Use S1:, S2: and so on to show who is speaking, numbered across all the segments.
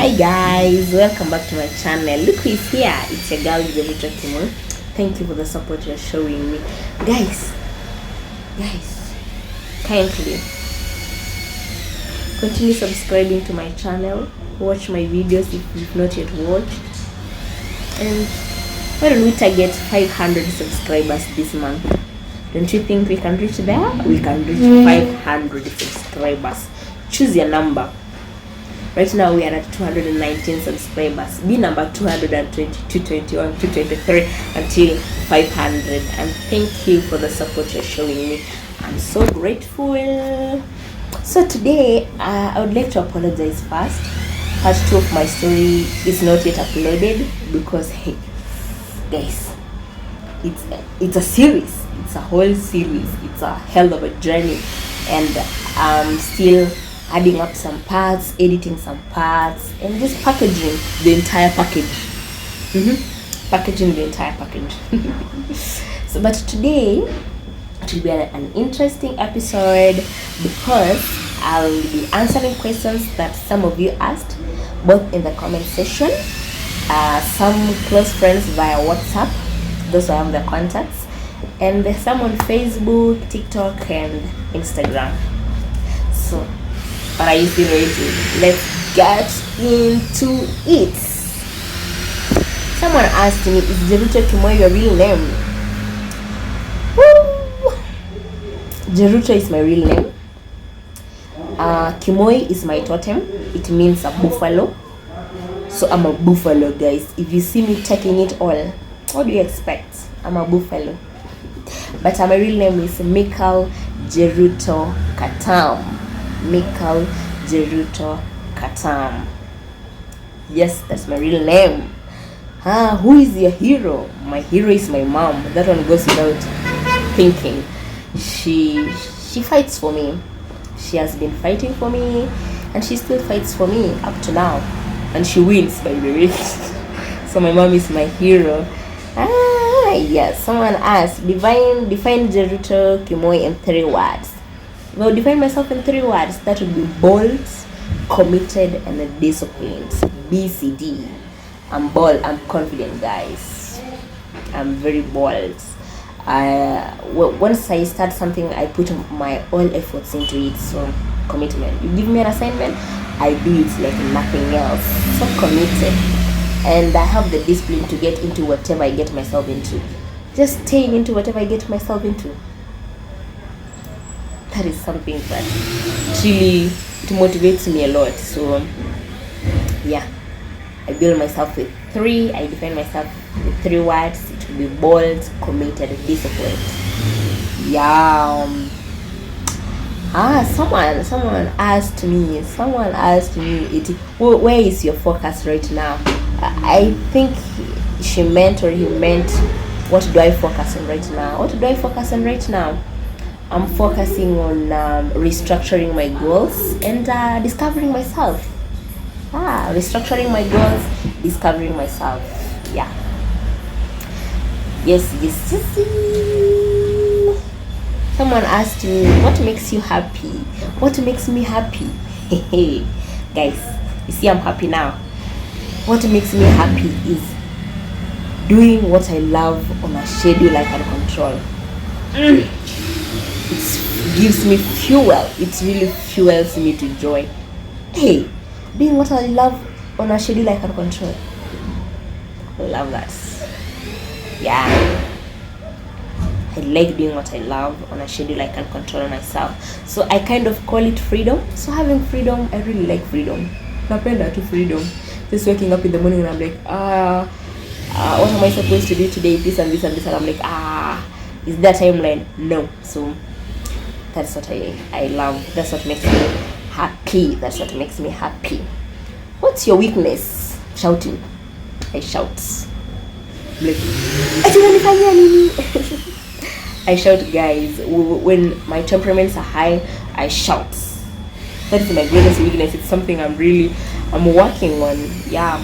S1: Hi guys, welcome back to my channel. Look who is here. It's your girl JERUTO Kimoi. Thank you for the support you're showing me. Guys, kindly continue subscribing to my channel. Watch my videos if you've not yet watched. And why don't we target 500 subscribers this month? Don't you think we can reach there? We can reach 500 subscribers. Choose your number. Right now we are at 219 subscribers. Be number 220, 221, 223 until 500. And thank you for the support you're showing me. I'm so grateful. So today I would like to apologize first. Part 2 of my story is not yet uploaded because, hey guys, it's a series. It's a whole series. It's a hell of a journey, and I'm still adding up some parts, editing some parts, and just packaging the entire package. Packaging the entire package. So, but today it will be an interesting episode because I'll be answering questions that some of you asked, both in the comment section, some close friends via WhatsApp, those who have the contacts, and there's some on Facebook, TikTok, and Instagram. So, are you still ready? Let's get into it. Someone asked me, is JERUTO Kimoi your real name? Woo! JERUTO is my real name. Kimoi is my totem. It means a buffalo. So I'm a buffalo, guys. If you see me taking it all, what do you expect? I'm a buffalo. But my real name is Mikal JERUTO Katam. Mikal JERUTO Katam. Yes, that's my real name. Who is your hero? My hero is my mom. That one goes without thinking. She fights for me. She has been fighting for me, and she still fights for me up to now. And she wins, by the way. So my mom is my hero. Yes. Someone asked, define JERUTO Kimoi in 3 words. If I would define myself in 3 words, that would be bold, committed, and disciplined. BCD. I'm bold. I'm confident, guys. I'm very bold. Once I start something, I put my all efforts into it. So, commitment. You give me an assignment, I do it like nothing else. So committed. And I have the discipline to get into whatever I get myself into. Just staying into whatever I get myself into. That is something that really it motivates me a lot. So yeah, I build myself with 3. I define myself with 3 words. It will be bold, committed, disciplined. Yeah. Someone asked me where is your focus right now? I think she meant, or he meant, what do I focus on right now? What do I focus on right now? I'm focusing on restructuring my goals and discovering myself. Restructuring my goals, discovering myself. Yeah. Yes. Someone asked me, what makes you happy? What makes me happy? Guys, you see I'm happy now. What makes me happy is doing what I love on a schedule I can control. It gives me fuel. It really fuels me to joy. Hey, doing what I love on a schedule I can control. I love that. Yeah. I like doing what I love on a schedule I can control myself. So I kind of call it freedom. So having freedom, I really like freedom. Napenda to freedom. Just waking up in the morning and I'm like, what am I supposed to do today? This and this and this, and I'm like, is that timeline? No. So that's what I love. That's what makes me happy. That's what makes me happy. What's your weakness? Shouting. I shout. Like, I shout, guys. When my temperaments are high, I shout. That is my greatest weakness. It's something I'm working on. Yeah.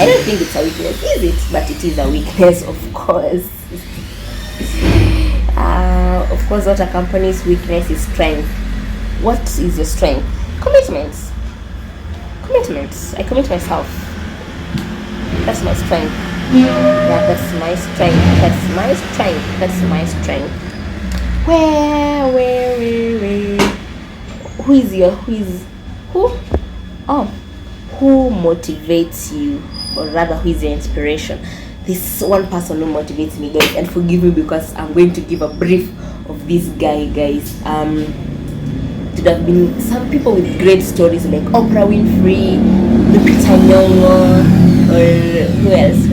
S1: I don't think it's a weakness, is it? But it is a weakness, of course. Of course, what accompanies weakness is strength. What is your strength? Commitment. commitment. I commit myself. That's my strength. Yeah, that's my strength. That's my strength. That's my strength. Where? Who? Oh, who motivates you, or rather, who is your inspiration? This one person who motivates me, guys, and forgive me because I'm going to give a brief of this guy, guys. There have been some people with great stories like Oprah Winfrey, Lupita Nyong'o, or who else?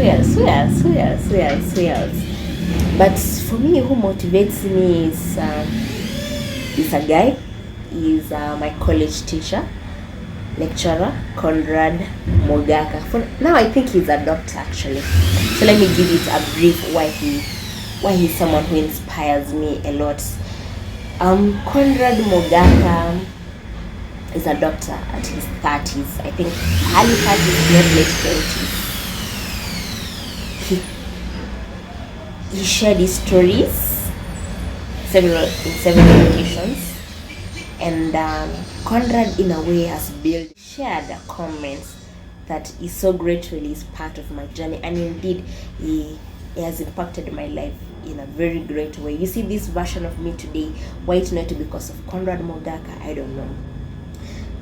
S1: But for me, who motivates me is a guy. He's my college teacher, lecturer, Conrad Mogaka. For now, I think he's a doctor actually. So let me give it a brief why he's someone who inspires me a lot. Conrad Mogaka is a doctor at his 30s. I think early 30s, not late 20s. He shared his stories in several occasions, and Conrad in a way has shared comments that is so gratefully is part of my journey, and indeed he has impacted my life in a very great way. You see this version of me today, why it's not because of Conrad Mogaka, I don't know.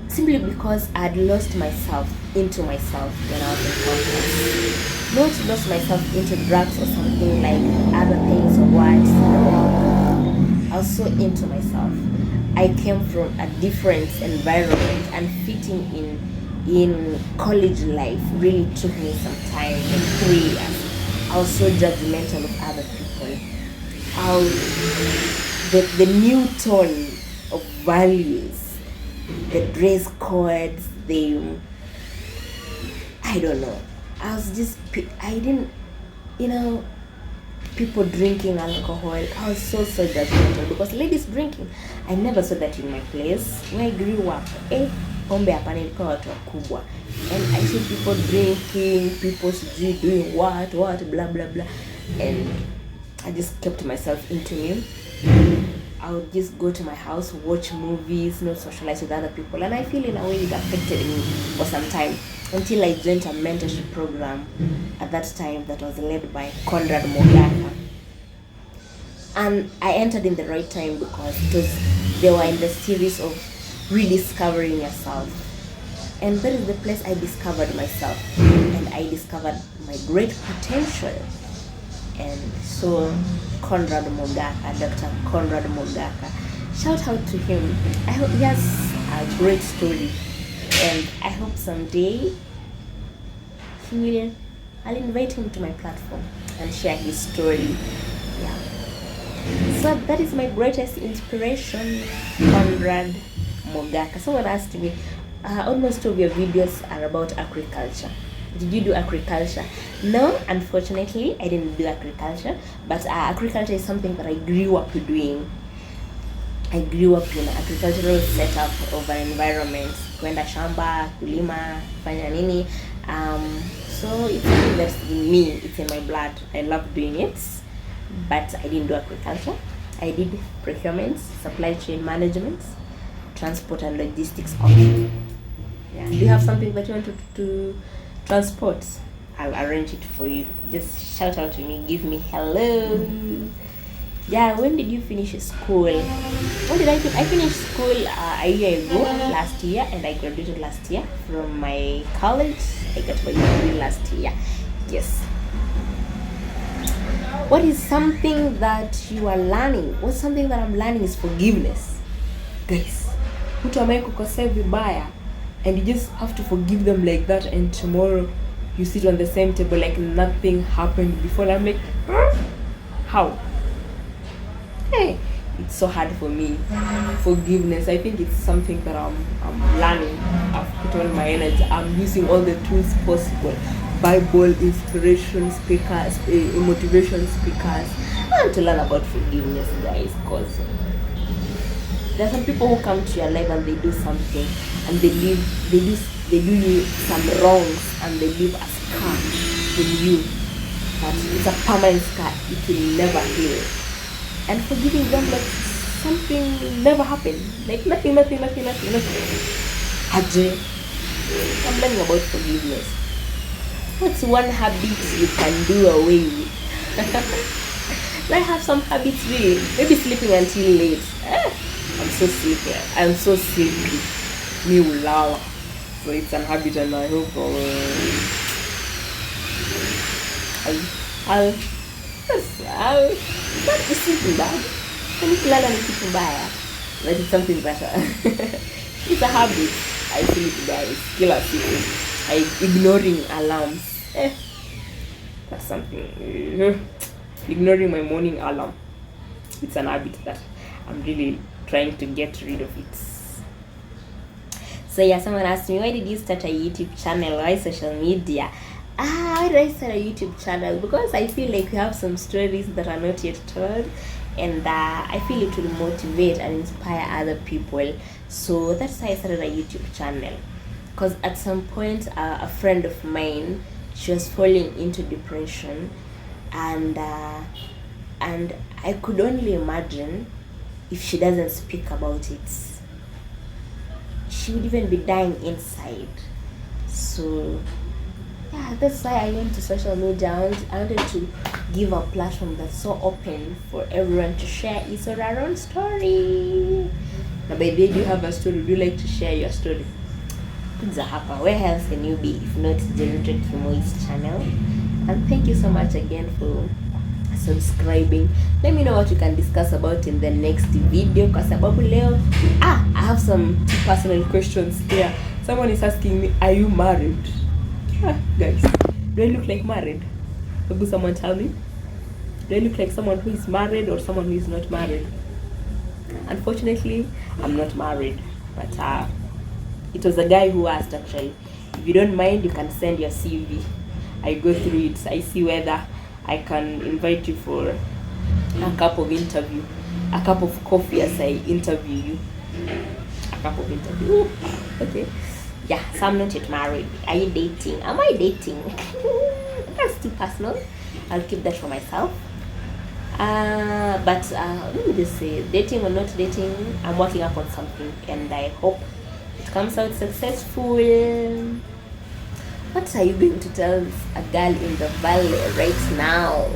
S1: Simply because I had lost myself into myself when I was in campus. Not lost myself into drugs or something like other things or what. No. I was so into myself. I came from a different environment, and fitting in college life really took me some time, like 3 years. I was so judgmental of other people. The new tone of values, the dress codes, I don't know. I didn't, people drinking alcohol. I was so judgmental because ladies drinking, I never saw that in my place where I grew up. Pombe hapana, ilikuwa watu wakubwa. And I see people drinking, people doing what, blah blah blah. And I just kept myself into me. I would just go to my house, watch movies, not socialize with other people, and I feel in a way it affected me for some time until I joined a mentorship program at that time that was led by Conrad Mogaka. And I entered in the right time because they were in the series of rediscovering yourself, and that is the place I discovered myself, and I discovered my great potential. And so Conrad Mogaka, Dr. Conrad Mogaka, shout out to him. I hope he has a great story, and I hope someday I'll invite him to my platform and share his story. Yeah. So that is my greatest inspiration, Conrad Mogaka. Someone asked me, almost all of your videos are about agriculture. Did you do agriculture? No, unfortunately, I didn't do agriculture. But agriculture is something that I grew up doing. I grew up in an agricultural setup of an environment. Kwenda shamba, kulima, fanya nini. So it's something that's in me. It's in my blood. I love doing it. But I didn't do agriculture. I did procurement, supply chain management, transport and logistics option. Yeah. Do you have something that you want to transport? I'll arrange it for you. Just shout out to me, give me hello. Yeah, when did you finish school? When did I finished school a year ago, last year, and I graduated last year from my college. I got my degree last year. Yes. What is something that you are learning? What's something that I'm learning is forgiveness. Guys, mtu amekukosea vibaya, and you just have to forgive them like that, and tomorrow you sit on the same table like nothing happened before. I'm like, how? Hey, it's so hard for me. Forgiveness, I think it's something that I'm learning. I've put on my energy. I'm using all the tools possible. Bible, inspiration speakers, motivation speakers. I want to learn about forgiveness, guys, because there are some people who come to your life and they do something, and they do you some wrongs, and they leave a scar in you. But it's a permanent scar. It will never heal. And forgiving them like something never happened. Like nothing. Ajay. I'm learning about forgiveness. What's one habit you can do away with? I have some habits really. Maybe sleeping until late. I'm so sleepy. I'm so sleepy. Me ulala. So it's an habit, and I hope I'll not be sleeping bad. Kulala ni kitu mbaya, but it's something better. It's a habit. I sleep guys. Kila siku. I ignoring alarms. That's something. Ignoring my morning alarm. It's an habit that I'm really trying to get rid of it. So yeah, someone asked me, why did you start a YouTube channel? Why social media? Why did I start a YouTube channel? Because I feel like we have some stories that are not yet told, and I feel it will motivate and inspire other people. So that's why I started a YouTube channel. Because at some point, a friend of mine, she was falling into depression, and I could only imagine if she doesn't speak about it, she would even be dying inside. So yeah, that's why I went to social media. I wanted to give a platform that's so open for everyone to share his or her own story. Now, by the way, do you have a story? Do you like to share your story? Where else can you be if not JERUTO Kimoi's channel? And thank you so much again for subscribing. Let me know what you can discuss about in the next video, kwa sababu leo I have some personal questions here. Someone is asking me, are you married? Guys, do I look like married? Maybe someone tell me, do I look like someone who is married or someone who is not married? Unfortunately, I'm not married, but it was a guy who asked actually. If you don't mind, you can send your CV. I go through it. I see whether I can invite you for a cup of interview, a cup of coffee as I interview you. A cup of interview. Okay. Yeah, so I'm not yet married. Are you dating? Am I dating? That's too personal. I'll keep that for myself. But let me just say, dating or not dating, I'm working up on something, and I hope it comes out successful. What are you going to tell a girl in the valley right now?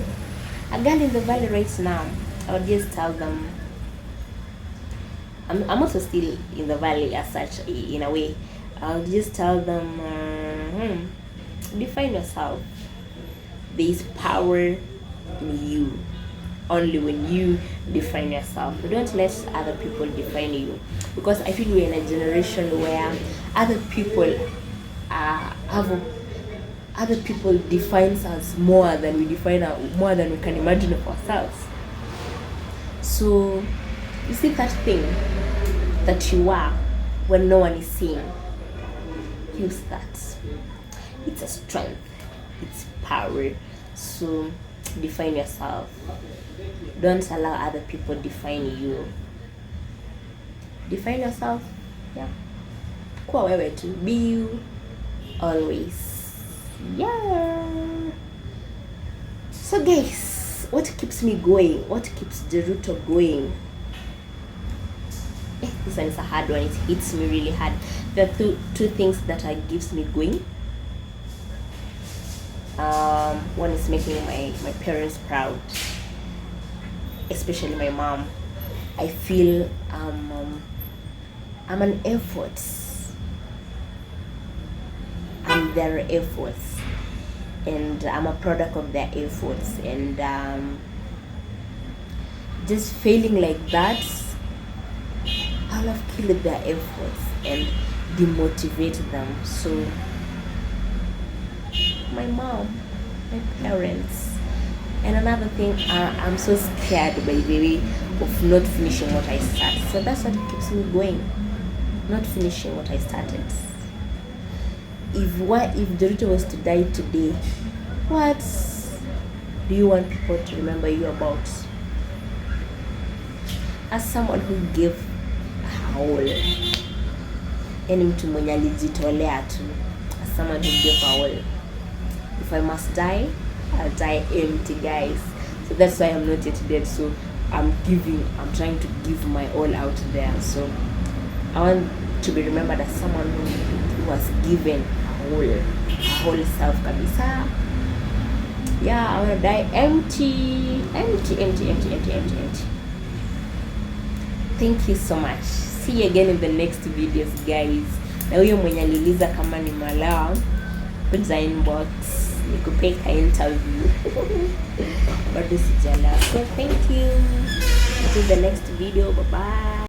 S1: A girl in the valley right now, I would just tell them, I'm also still in the valley as such, in a way. I'll just tell them, define yourself. There is power in you. Only when you define yourself. Don't let other people define you. Because I feel we're in a generation where other people other people defines us more than we more than we can imagine of ourselves. So you see that thing that you are when no one is seeing, use that. It's a strength, it's power. So define yourself. Don't allow other people define you. Define yourself. Yeah. Kuwa wewe tu. Be you always. Yeah. So guys, what keeps me going? What keeps JERUTO going? This one is a hard one. It hits me really hard. There are two things that gives me going. One is making my parents proud, especially my mom. I feel I'm an effort. I'm their efforts, and I'm a product of their efforts, and just failing like that, I'll have killed their efforts and demotivate them. So my mom, my parents. And another thing, I'm so scared, by the way, of not finishing what I started. So that's what keeps me going. Not finishing what I started. If JERUTO was to die today, what do you want people to remember you about? As someone who gave all, yani mtu mwenye alijitolea tu. As someone who gave all. If I must die, I'll die empty, guys. So that's why I'm not yet dead. So I'm trying to give my all out there. So I want to be remembered as someone who was given a whole self kabisa. Yeah, I wanna die empty. Thank you so much. See you again in the next videos, guys. Na huyo mwenye aliliza kama ni malao, put the inbox nikupeka interview. Bado sijala. So thank you. Until the next video. Bye bye.